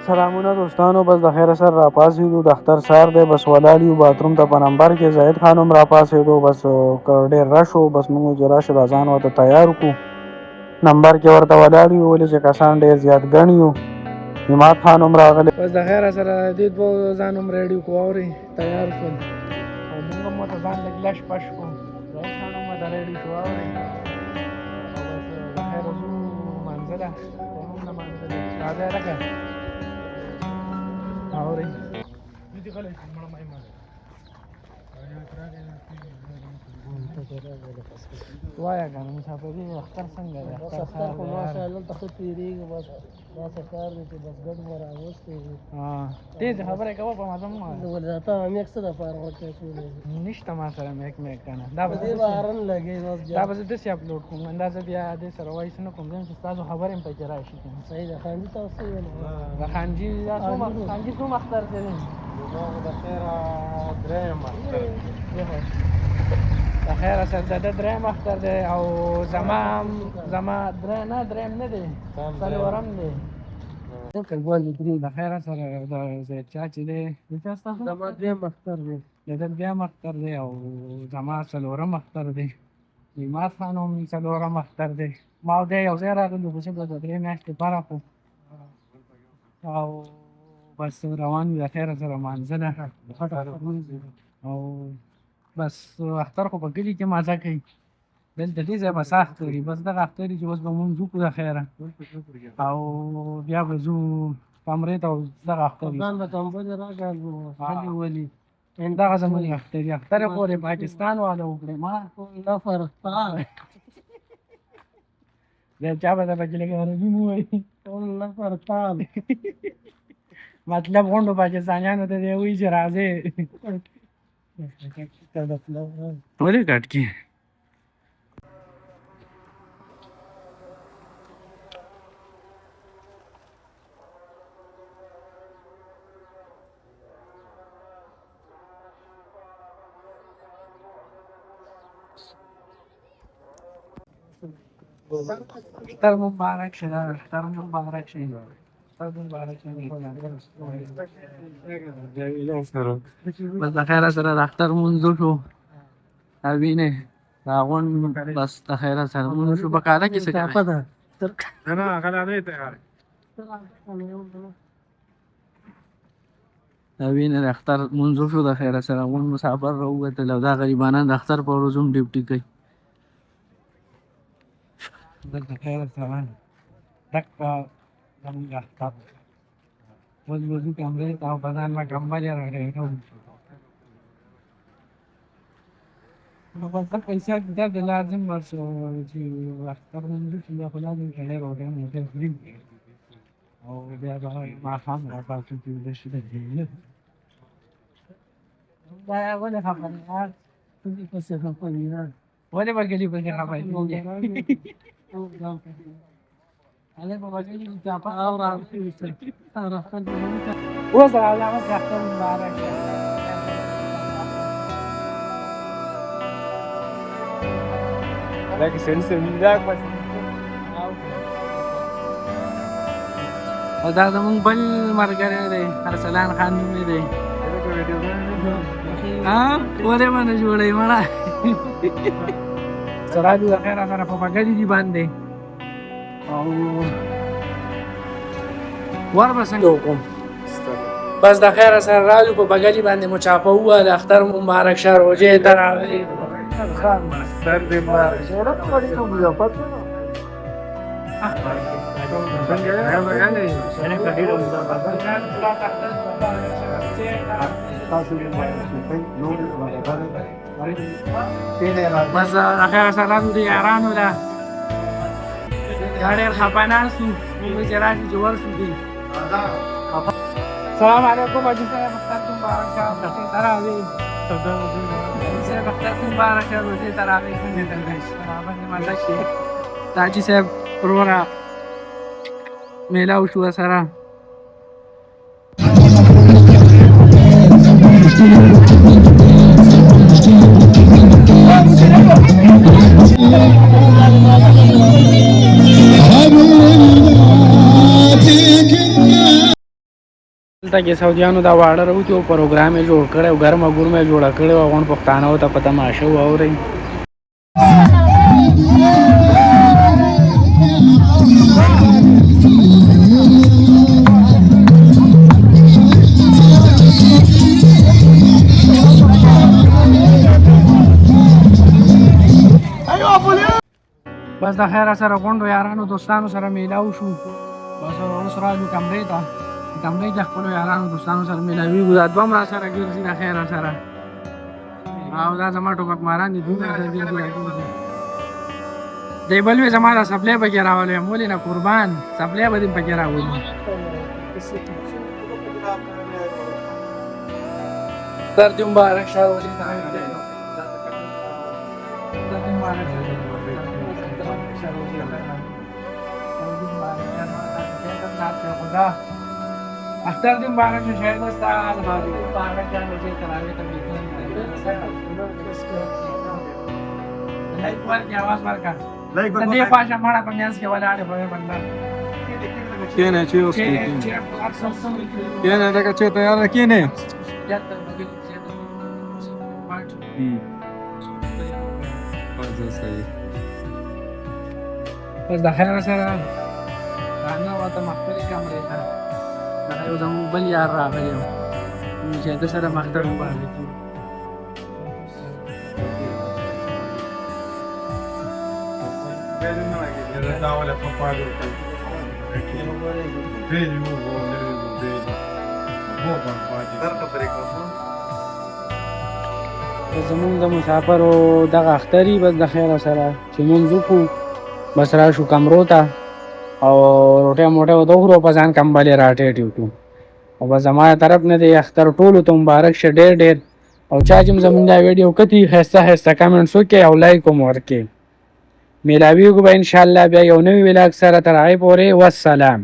سلامونه دوستانو، بس د خیره سره راپاسېدو، د اختر سهار دی، بس ولاړ یو باتروم ته په نمبر کې. زاهد خان هم راپاسېدو، بس که ډېر رش و، بس موږ چې راشه دا ځان ورته تیار کړو. نمبر کې ورته ولاړ یو، ولې چې کسان ډېر زیات ګڼ یو. عماد خان هم راغلی، بس د خیره سره دې دوه ځان هم ریډي کړو، اورې تیار شول او موږ هم ورته ځان لږ لش پش کړو. زاهد خان هم ورته ریډي شو، اورې او بس د خیره ځو مانځه ده، تیمم د مانځه دی. راځئ لکه اورئ وایه که نه مسافري اختر څنګه دی؟ اختر خو ماشاءالله ته ښه تېرېږي، بس داسې کار دی چې بس ګډ مو راغوستی وي. تېزې خبرې کوه، په مزه مه وایه. ولې دا ته میک څه دپاره ورکړی شولی نشته ما سره میک که نه، دا به دې به هارن لګوي، دا به زه داسې اپلوډ کوم، اندازه بیا دې سره وایس نه کوم، ځکه چې ستاسو خبرې هم پکې راشي. صحیح ده. خانجي ته څه ویل؟ د خانجي خانجي څوم اختر دی؟ زما خو د خیره درېیم اختر دی. د خیره سره د ده درېیم اختر دی او زما درېیم نه دی، څلورم دی. د خیره سره د زید چا چې دی، د چا ستاسو؟ زما درېیم اختر دی، د ده درېیم اختر دی او زما څلورم اختر دی. عماد خان هم څلورم اختر دی. ما او دی یو ځای راغلو، خو چې د 3 میاشتې فرق و او بس روان یو د خیره سره مانځه ده او بس اختر خو په کلي کې مزه کوي. دلته دې ځای به سخت وي، بس دغه اختر چې اوس به مونږ وکړو د خیره او بیا به ځو کمرې ته او دغه اختر ځان به کمبلې راکړو خلي ولي. دغه زموږ اختر یې اختر یې خو د پاکستان والا وکړې ما نفر د چا به ته پکې لږ عربي مو وایي ټول نفر تال مطلب غونډو پاکستانیانو ته دی وایي چې راځئ ولې کټ کې اختر مبارک شه، اختر مبارک شه، اختر مبارک شه. بس د خیره سره د اختر مونځ وشو، وینې راغونډ، بس د خیره سره مونځ وشو. په کاله کې څه کوې؟ وینې د اختر مونځ وشو، د خیره سره غونډ مسافر راووتل او دا غریبانان د اختر په ورځ هم ډیوټي کوي. بس د خیره سره ډکه زموږ اختر اوس به ځو کمرې ته او په ځان به کمبلې راډېوو. نو بس دغه حساب کتاب د لازم ورسو چې اختر مونځ وشي، بیا خو لازم سړی روټۍ موټۍ خوري او بیا به ماښام راپاڅو چې ویده شي. دا ولې خفه دی یار؟ کلي پسې خفه دی یار. ولې به کلي پسې خفه دی؟ اوس راځه، اوس اختر مبارک شه. او دا زمونږ بل ملګری دی، ارسلان خان نوم یې دی. ولې به نه جوړوي مړه سرالو د خیره سره په بګلي دي باندې او ور به څنګه وکړم. بس د خیره سره رالو په بګلي باندې مو چاپه ووهله. اختر مبارک شه، روژې ته راغلي. بس د خیره سره رالو د یارانو ده، دا ډېر خفه ناست وو، موږ چې راشي چې ورشو دي. سلام علیکم حاجي صاحب، اختر ته مبارک شه، روژې ته راغلي. حاجي صاحب اختر ته مبارک شه، روژې ته راغلي. څنګه دلته راباندې مزه کړې. د حاجي صاحب وروره میلاو شوه سره. ته کې سعودیانو دا واړه راوتي او پروګرام یې جوړ کړی او ګرمه ګورمه یې جوړه کړې وه غونډ پښتانهو ته په تماشه واورئ. بس د خیره سره غونډو یارانو دوستانو سره میلاو شو. بس اوس راځو کمرې ته. کمرې کې خپلو یارانو دوستانو سره میلاویږو. دا دوه هم را سره ګرځي د خیره سره او دا زما ټوپک ماران دي دومره سره ګرځي. دی بل وی زما دا سپلی پکې راولي یم ولې نه قربان سپلی به دې پکې راولي. در دې مبارک شه ولې اختر دې مبارک شه شاید ستا مبارک جان وزیر تراوی ته لایک ورکړه आवाज ورکړه دې پاشه مړه په میاس کې ولاړې په بندا کینه چې اوس کینه دا چې تیار کینه بس د خیر سره رانا وته مخبري کمرې ته دا یو زموږ بل یار راغلی و چې د سره مخدر وباندې زمونږ د مسافرو دغه اختري بس د خیره سره چې مونځ وکړو بس راشو کمرو ته او روټۍ موټۍ ورته وخورو په ځان کمبلې راټیټ کړو او بس زما طرف نه دی اختر ټولو ته مبارک شه ډېر ډېر او چا چې زمونږ دا ویډیو کتي ښایسته ښایسته کمنټس وکړئ او لایک هم ورکړئ. میلاویږو به انشاءالله بیا یو نوي ولاګ سره تر هغې پورې والسلام.